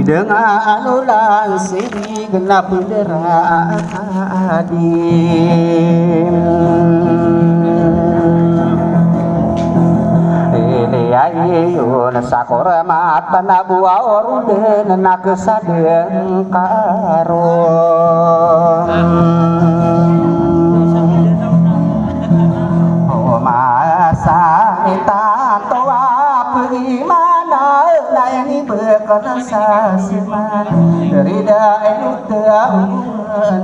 dengan ulang siri genap bendera adim Ayun sakura mata na buah oruden na kesadeng karon oh masa kita toa bagaimana na ini berkenan sasiman dari daerah utang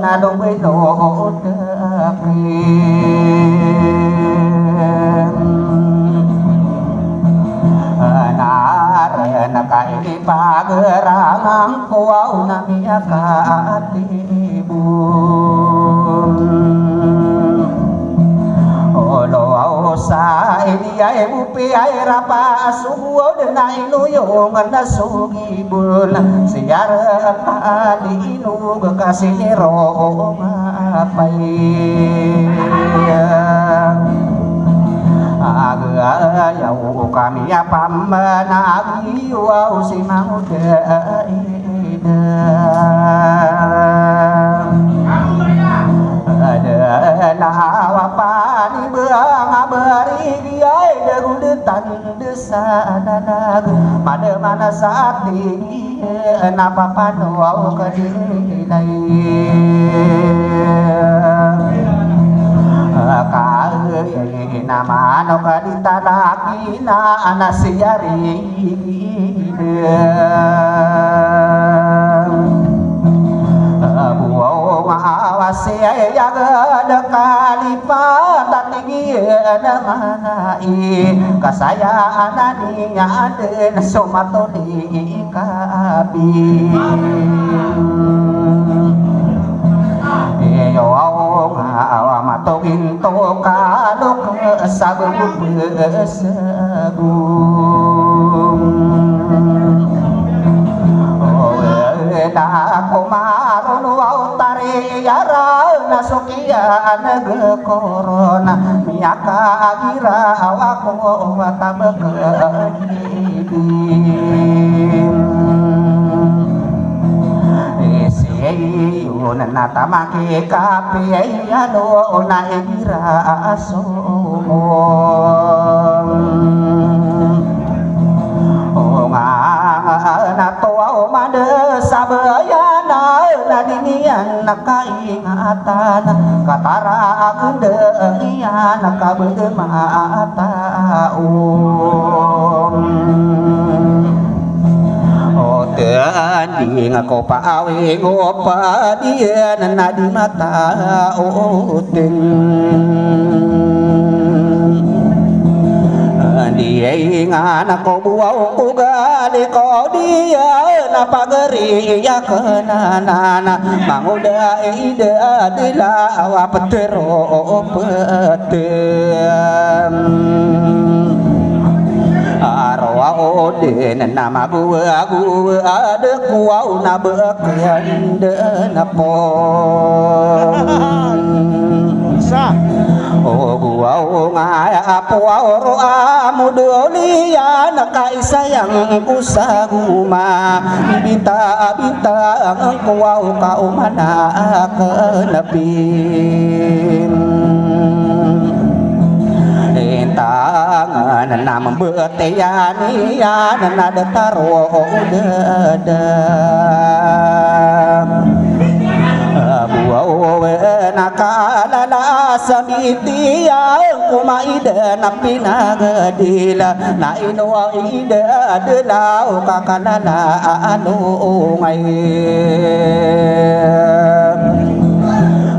na dong beno nakaini pagerangang kuau namia katibun olo sa ini ay mupi ay rapa suwo dena inuyong na sugibun siara tadi inu bekasih roh mapai ayaw kami pamenagi wow si mauda ada nawa pani beang beri giai derudetan desadanag pada mana sakti napa panuau kedilai kali nama no kadita nakina anasiari buau mawasi ayaga dekalipa tatingi namanai kasayaan aninya aden somatoni kabi yo matogin to kalok sabung na kumaron wau tari yara nasukia nege korona miyaka agira awako yun natamaki kapi ayano na igira asumon o nga natuwa umade sabayana nadinian nakaingatan katara agende iyan nakabede tanding ako paawi ngopa diyan na di mata uting diyan ako buwaw ugali ko diyan na pagari yakanana manguda ida dilawa petero petem arwah odin nama gua ada kuau na bekian de napon sa Oguau ngaya puau roa mudolia nakaisayang kusaguma bintang kuau kau mana kenepin tangan nam bertayani ya nada taro dada buau nakala la samiti ya kuma ida napina gadila na ino ida adela kakala la anu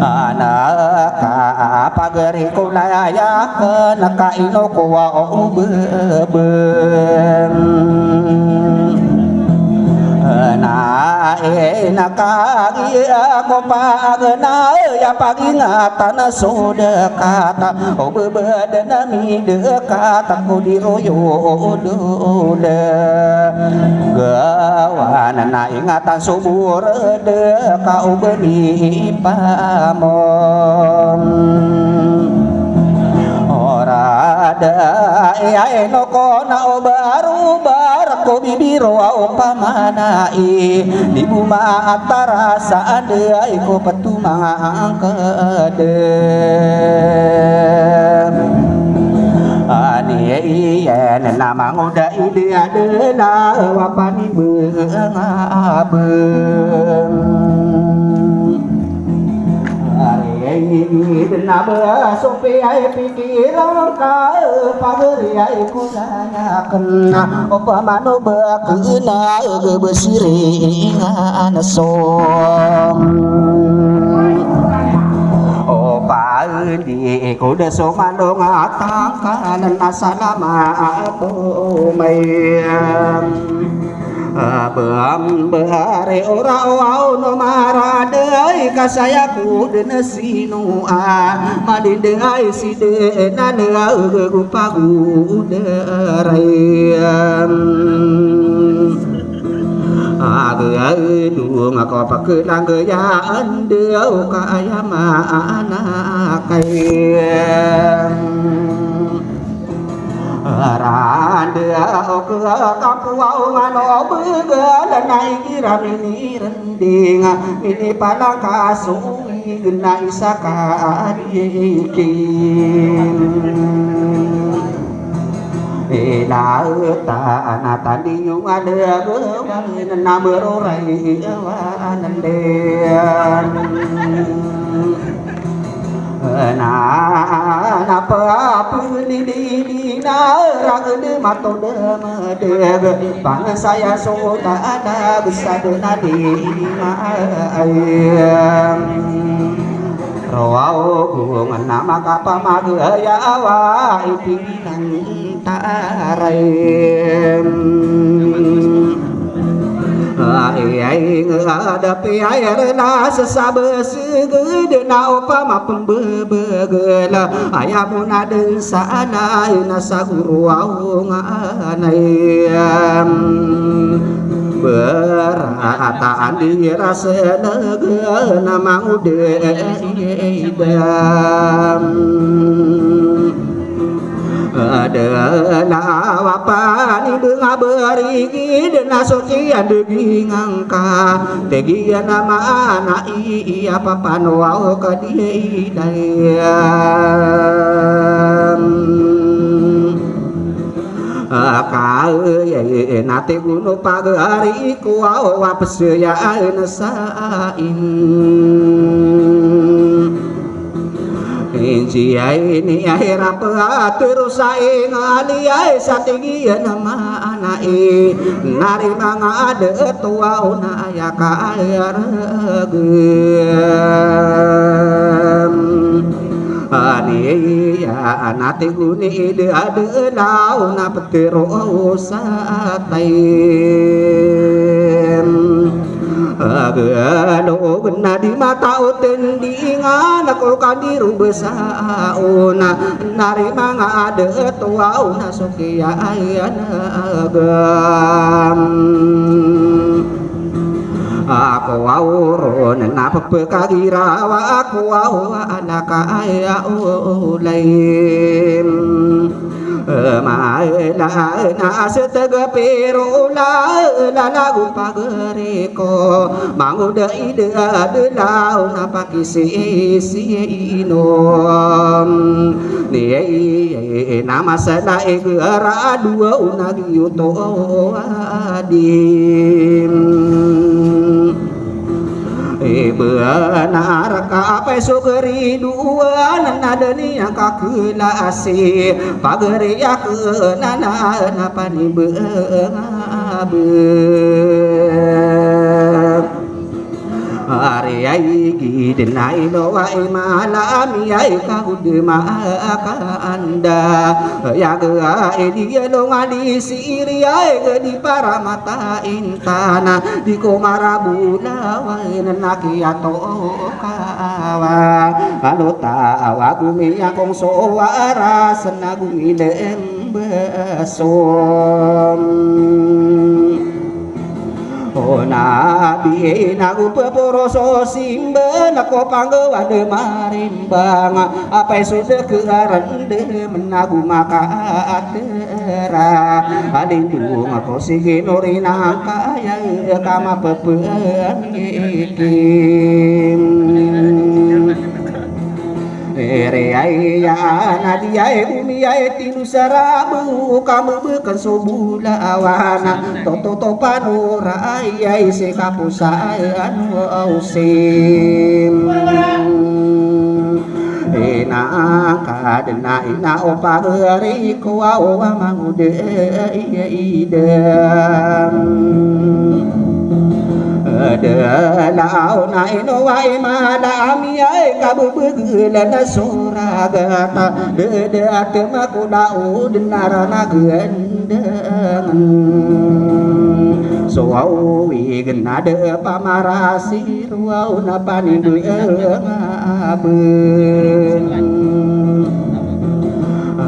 anak pagari ko laya nakaino ko wa beben na nakagi ako pagna ya pagingatan sudakata o bebeda nami dekata ko diroyo dule gawan na ingatan subur deka o beni pamon orada ay no ko na o baru ko bibiro o pamanai di buma atara sa ay ko patumang kadem ani iyan namang uda ide adena wapani beungabeng na ba sopi ay pikiran ka pagari ay kunayakan o pamano ba kuna gebesiri nganasom o paudi ko de so mano ngatang kanan asalama ato mayam Abam bahare ora wau no maradai kasayaku dena sinua madinde ai side nana gupagu derayam aga du ngako pakelang ya andeu kaya mana kayam Randa ke kapuau ngano begal nai kira mini rending mini palang kasui gena isaka dikin na ta na tandi nyung ada ge na berorai wananden na pa puni di na rang de mato de de bang saya soda ada besar na di ayam rawau kungan nama kapa magaya awa ipinang tarayem ai ngadapi air na sesabes gede na opama pembebegela ayamun ada sana na saguru nganayam berataan di rasa negara nama ude idam ada lawapa ni bunga berigi dena sokian degi ngangka tegian nama anak iya papan wau kadidayam kau ye nate gunu pagari kuau wapes ya nasain Inci ini akhirnya peatur saing aliyai satigi nama anai nari manga ada tua una ya kaya regem ani ya anati guni ide ada lau na petero satain agado gena di mata uten di ngana ko kandiru besauna nari manga ada tua una sokia ayana agam aku kuauron na pagkagira wa kuau alaka ya ulaim ma la na setega pero la lagu pagere ko manguda ide adalah na pakisi inom ni nama sada egara dua unagi uto adim benar ka pesugeri dua nana ni ka kelasi pageri ya ke nana napa ni be Ariai gidenai no wa malam yai ka udma ka anda ya ga dia lo ngali siria di para mata intana di komarabuna wa nakiato kawa alo tawa gumi akong soara senagumi lembesom oh nabi nagu peporoso simba nako panggawa de marimbang apa sudah kerande menagu maka atera adindu ngako siginorina kaya kama pepen ikim Reai ya nadia umi ya tinu sarabu kamu bukan sobula awana toto topanura ya isi kapusaan ausim ina kadena ina opageri ko awa mangude idam lau na ino wa imada amiyai kabubugulan na suragata de atema kudau denarana gendeng so au wigen ada pamarasi ruau na panindu aben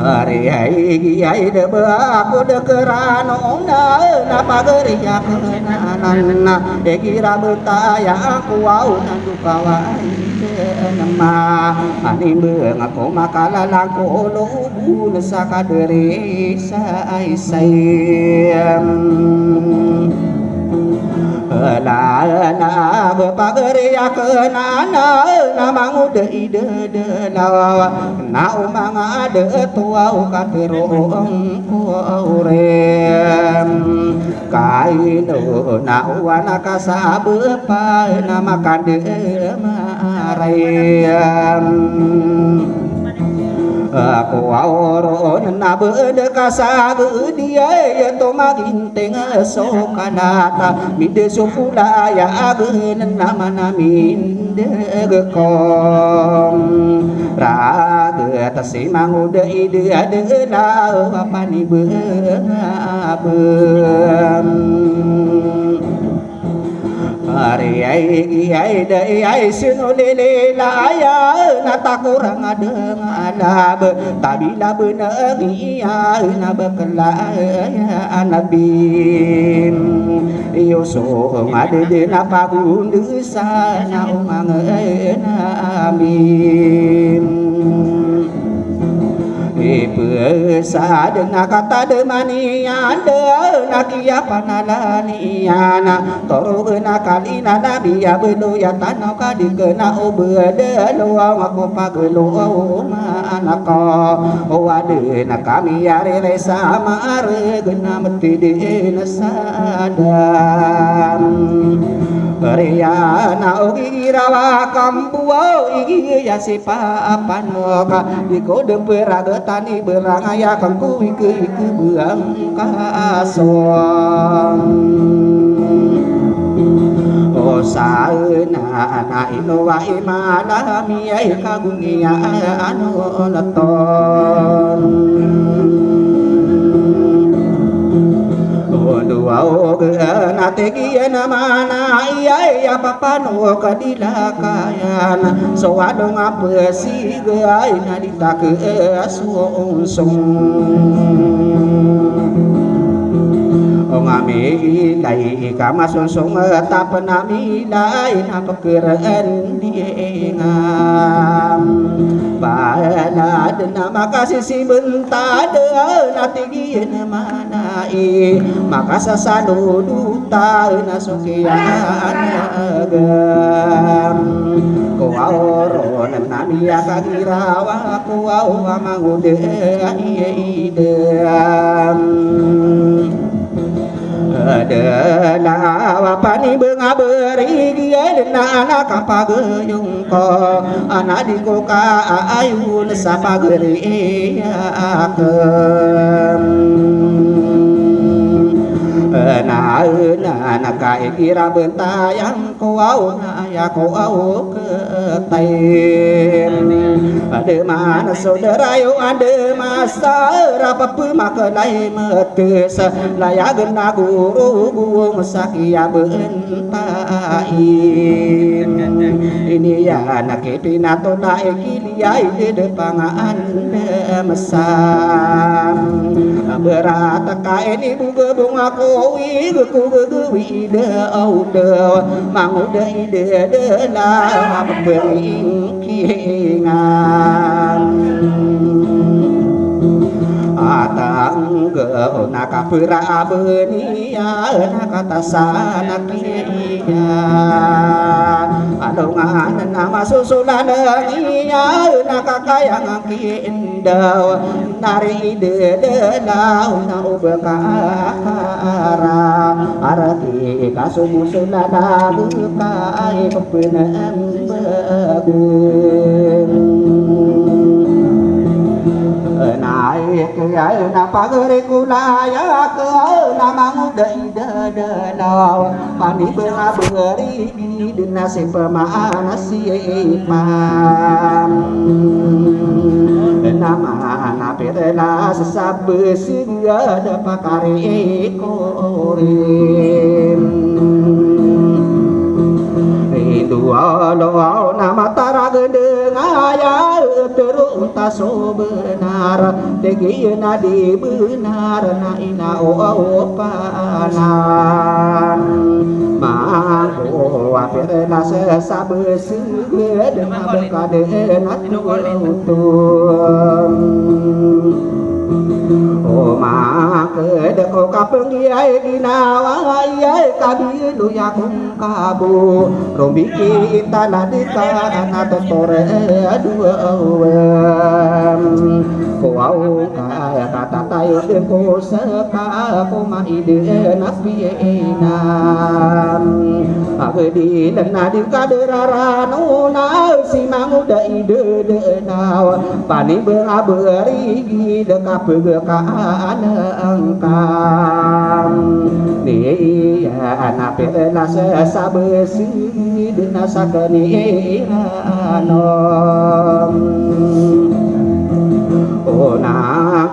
Ari ai ai de aku de kerano na pageri ya na ekira betaya aku au nandu kawai nama ani beung aku makala langko lo bul sakadere sai la na bepageri ya kenana na mangude ide de lawa na umanga de tua katerong urem kaino na wana kasabe pa na makande marayam aku auron na bede kasabe dia ya to maginting sokanata mide sufula ya agen nama namin de gekom raga tasimang ude ide ade na apa ni beum Ari ai dai ai sinulele la ya na takurang adeng alab tabila bener iya na bekela anabim yo so ngade de na pagundu sana umang amin Ipesa dengan kata demanian de nakia panalaniana toru na kalina nabi ya belu ya tanau kadi kena obede luang aku pagelu manako wade na kami ya rele sama are gena meti de nasadam Riana ogi rawa kambuo igi ya sipa apanoka dikode peragetani berangaya kangku iku buang kason o saena na ino wa imana miyai kagungia anu laton Duau na tegian mana iya ya papano kadila kayan so adong apa si gai na ditake asung ngami dai kama sungsung tapenami dai na pekeran diengam bana dena makasih si bentada na tinggi manai maka sasanu duta na sukian agam ko aoro nami akagirawa ko awa mangude idam adalah pani benga beri dia dena anak apa geyung ko anak di koka ayu sapa geri akem na kai kira bentayang ko au na ya ko au ketai ada mana saudara yo ada masa rapapu maka lai metes laya gena guru guru masakia bentai ini ya nak pinato na ekiliai de depangan mesam berat ka ini buga bunga kowi ku wi de au de mang de de la bering kingan atang ge naka pura benia naka tasana kia adongan nama susulan ngia naka kayang kindaw nari de la na ubakara arati kasumusulana kai pepenem bagung naik kaya napa gerekulaya ke namang dai dadalaw pani benga beri dina sepemana sipam nama napirela sesabe singa dapakare korim dua doa nama tara gendeng ayah terus taso benar tegi nadi benar na ina o panan mangko apirela sesabe singa dengan berkade natutum oh maka deko kapeng giai ginawa iai kabi lu yakum kabu rombiki itana dika nato tore dua ko au kaya kata tayo deko seka ko maide napi enam agedi lena dika derarano na si manguda ide denaw pani benga beri deka pegaan angkam ni anak pela sesabesi dina sakani anom ona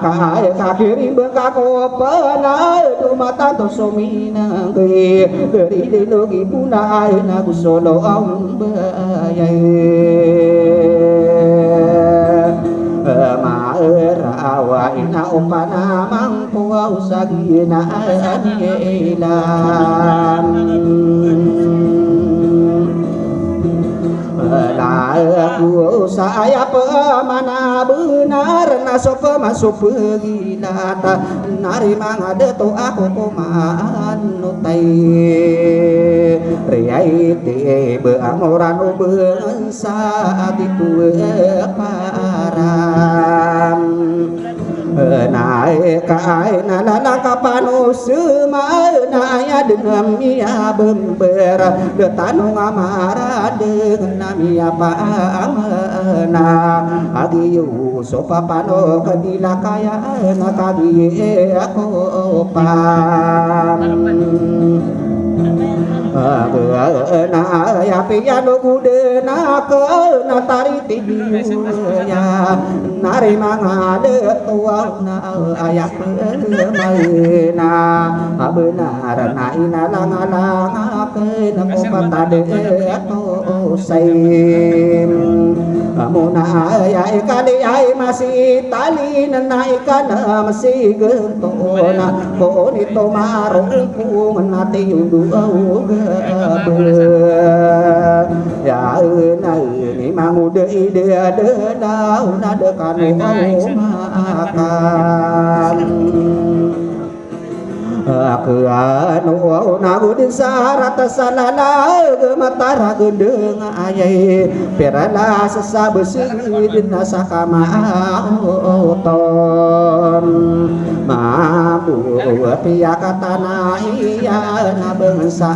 kai kakiri beka kopana dumata to somina ge geri dilogi punai na kusolo rawa ina umpana mangku usagina anilam aku saya pemana benar nasop masuk gilata nari mangade to aku koman nutai riaite beamoran saat itu param naik kai nana kapano semai naya dengan mia bember detanu ngamara dengan mia paamana agiyu sopa pano kadila kaya nakadi aku pam na ya piano gude na ko na tari tibiya nari mangade tua na ayak na benar na ina lang ke na ko patade to saim muna ay kali ay masih tali na ikana masih gentona ko nito marungkung nati yudu ya na ni mangu de ide na de kanu makan aku anu nagu di sarata salala gematara gendeng ayai perala sesa besi dina sakama oton mabu pia katana iya na bangsa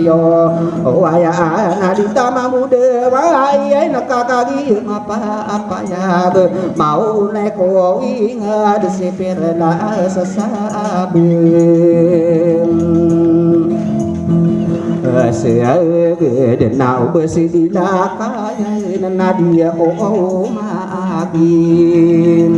yo waya na ditama mude waya na kakagi apa ya mau neko inga de perala sesa Seage denau bersidilah kaya nadia magin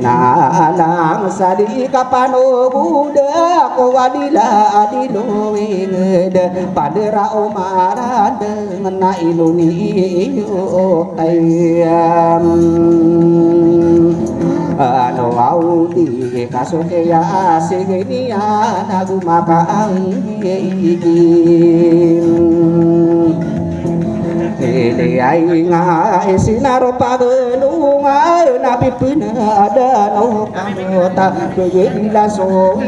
Nalang sadi kapano buda ko wadila adilo ingede padera omaran dengan na iluni yo ayam ano au di kasuke ya sigini ya nagu makaang Ele ai nga sinaro pagelunga nabi puna ada no kamota kegila so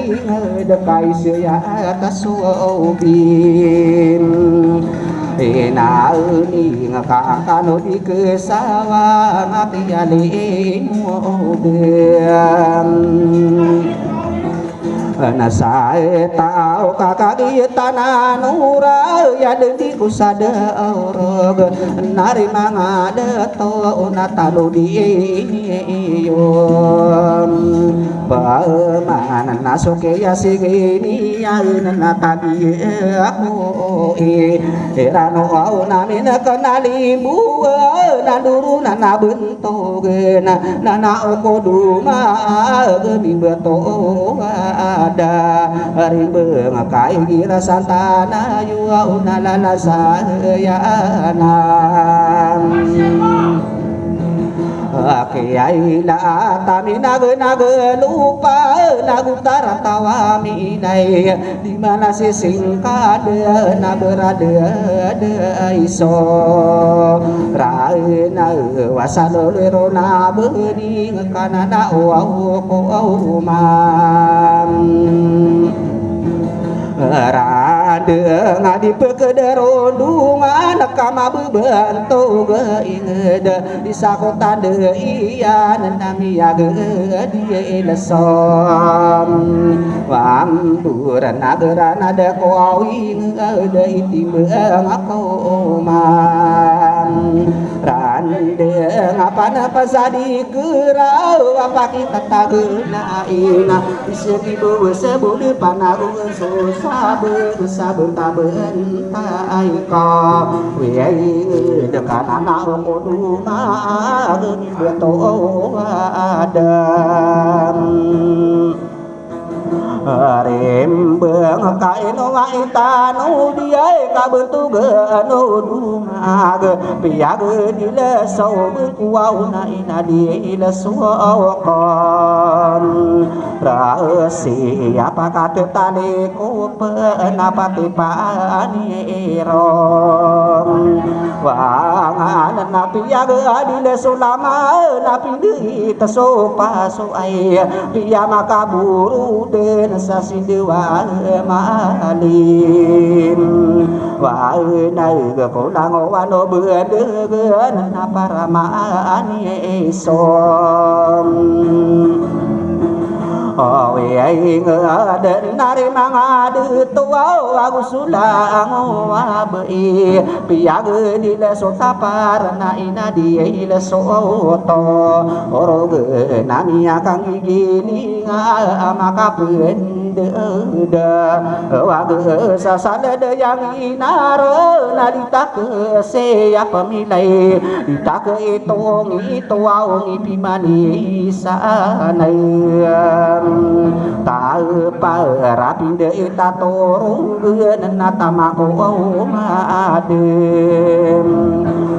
de kai ya atas obin na ni nga kano di kesawa ngati ali mo Nasai tau kakak tanah nura ya denti kusada orog nari mangada to natalu di yom paman nasuke ya sigini ya natabi aku erano au namina kanali bu nanduru nana bento nana okoduma gemi beto ada rimbe ngakai gira santana yua unalala sayana Kiai la tami naga lupa lagu tawa minai di mana singkade na berada iso raina wasalo lero na beri ngakana na ko man rade ngadi pekedero dunga nakama bebanto geingede di sakota de iya nami age die lesom wamburan ageran ada ko awing ade itimbe ngako man rande ngapana pasadi kerau apa kita tagena ina isegi bewe sebudi panaru saben taben tai ko wiai dekat anak koduma geni beto adam rembeng kaino waitanu diai kabentu geno dumag piag dile so kuau na ina dile suokon rasi apa kate tali ko penapati pani rom wangan na piag dile sulama na pindi tasopa so ai piya makaburu den sasindewa malin wa nai ga ko lango wano beudeug na paramani som ai ngeden nari mangadu tuau aku sulang wabai piag di leso taparna ina di leso to oroge nami akang gini maka pendeda wage sasada de yang inaro nadita ke siapa milai dita ke itong itu au ngipimani sanai parapinde itatorunggeun natamako madem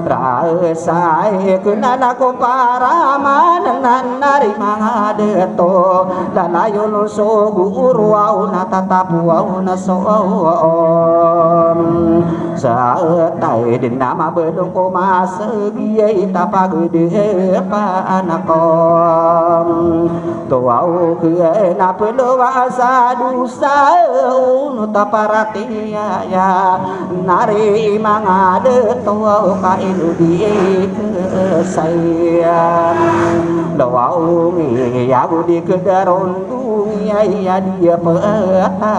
rasaekeun anako paramanan nari mangadeto lalayon soguru wauna tatapu wauna soom saetai dinama bedong koma segiye tapagede panakom tuau keuna peluwa sadusa unu taparati ya nari mangadeto kainu di kesayang lawau ya budi kedaron dunia ya dia petaram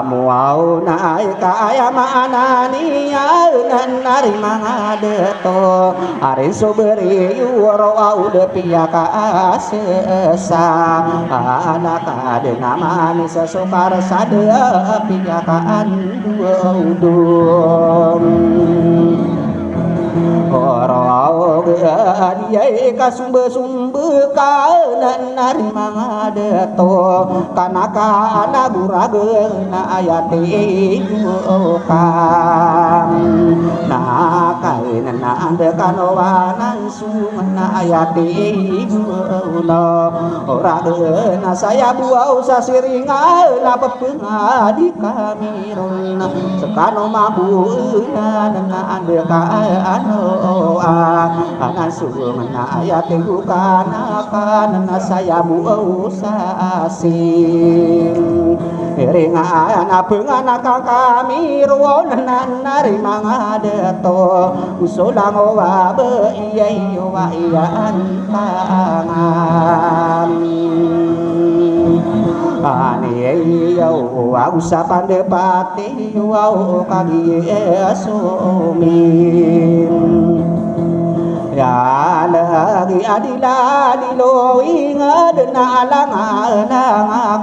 muau naik kaya manani ya nari mangadeto ari soberi waro au de piyaka asesa anak ade namani sesokar sade piyakaan duodom Orau dia kasumbe-sumbe kanan nari mangadeto kanaka anagurageuna ayati ukam nakaina ande kanowanan sumena ayati uno orageuna saya buau sasiringauna pepeunga di kamirun sekano mabueuna ande ka anan sumena ayat kana kana saya usasing ringan abeungan kami ruonan nari mangadeto usulang wa be iya wa iya antangan ani yau usapan depati wau kagi asumin ya lagi adila dilo inga dena alang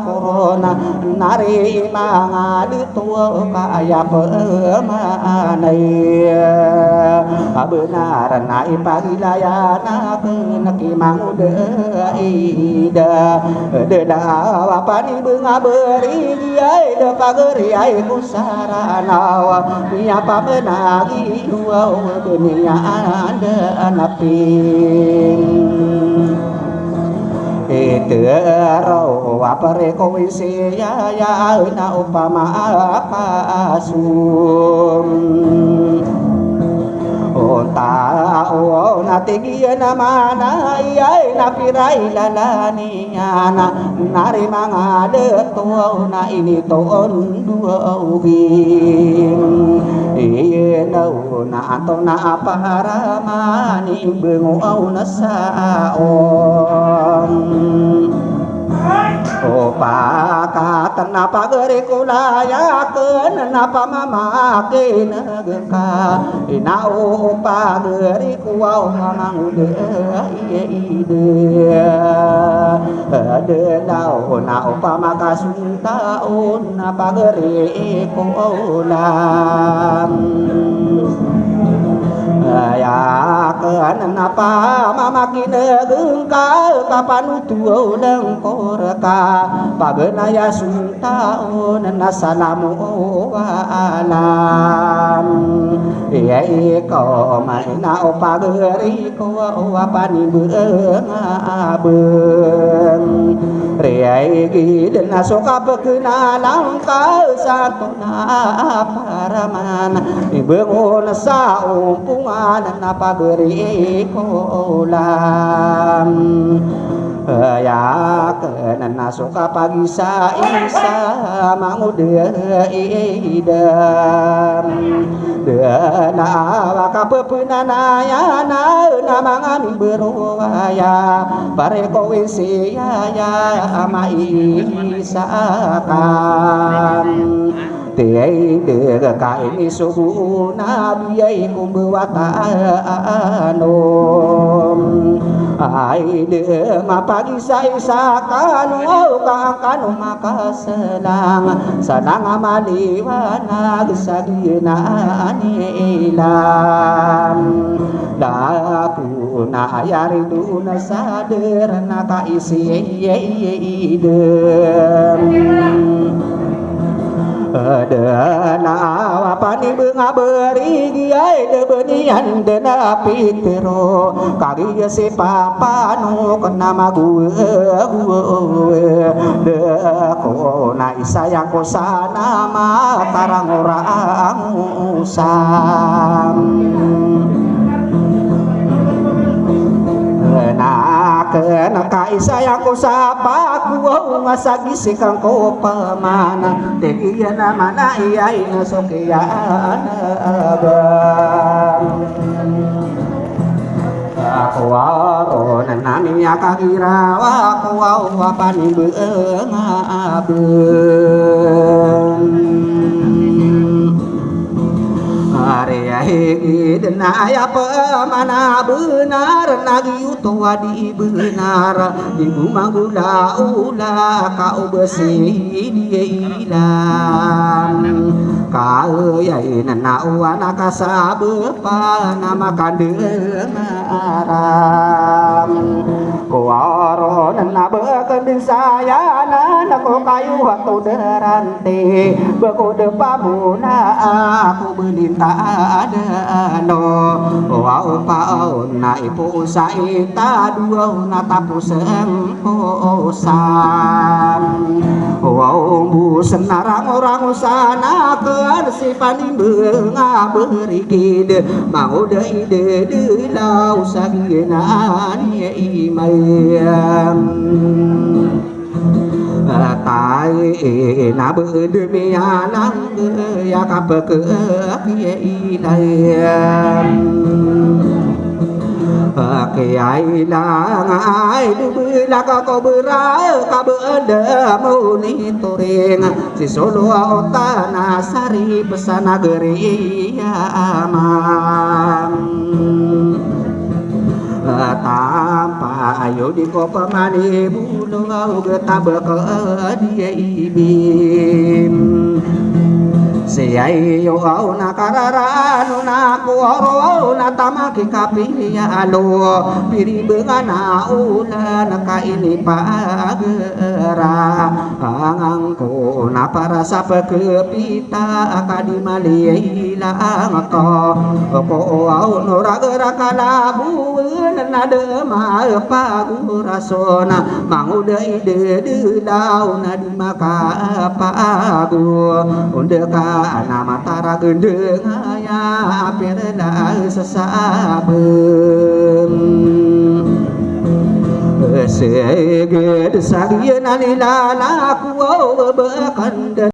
corona nari mangadeto kaya pemanai benar nai pagilayana kenaki mangude ida deda wapani bunga beri ai de pageri ai kusarana nya pamenagi dua dunia anda naping Iterau apare kowisi ya na upama pasum Onta o na tigiya na mana iyay na piray lalaniya na nari mga deto na initoon duwagin iyanaw na ato na aparaman ibungaw na saon O pakatan na pagari kulayakan na pamamakin ka inao pagari kuwaw mangude ide adelaw na upamakasuntaon na pagari kulam ayakan na pamamakin ka kapanutuaw ng korka paganaya suntaon na salamu alam ikaw may na o pagari ko apanibeng abeng riyay gilin na sukap kinalang ka sa ito na paraman ibeng na sa umpungan na pagari ko lang ayakan na suka pagi sa isa mangude idam na wakapepunanaya na mga miberwaya pare ko isiya maisakan tiay kain isubu na biyay kumbuwatan ai de mapagi sa kanu kanu makaselang sanang maliwana gesagina anilam daku na ayari duna saderna ka isi idem dana wapani bunga beri giai de benian dana pitero kari si papanu kena magu de ko na isayang ko sana matarang orang usam kena kai sayang ko sapa ko masagi sikang ko pamana tegiya na mana iyai na sokiya abang aku waro nanami akakira aku wapani beung abeng Aryahi denaya pemana benar nagi utua di benar ibu manggula ula kau besi dia ilang kau yai nana uana kasabe nama kandeng aram kuaro nana bekending saya nana ko kayu waktu derante bekode pamuna aku belinta ada no wow pao na ipu saita dua na tapu sengposam wow bu senarang orang usana ke si panimbe ngaberikid mau de ide de lau saginan ye imayam tai na bơ đưa mi nang ya ka bơ cơ kia i đây cái ai là ai đưa là có bơ ra ka bơ đơ mau ni toreng si solo ta na sari pesana geri amam tanpa ayo di kopa mani bulu au getaba ke dia ibim Siyai yo au na kararano na kuoro na tamaki kapiya alo piri bengana ula na kaini pagera angangko na para sa pagkepita akadimali lang ko au no ragera kalabu na dema pagurasona manguda ide de daw na di makapagu undeka nama tara gendeng aya pirda sesabem seged sagian alilala ku bekan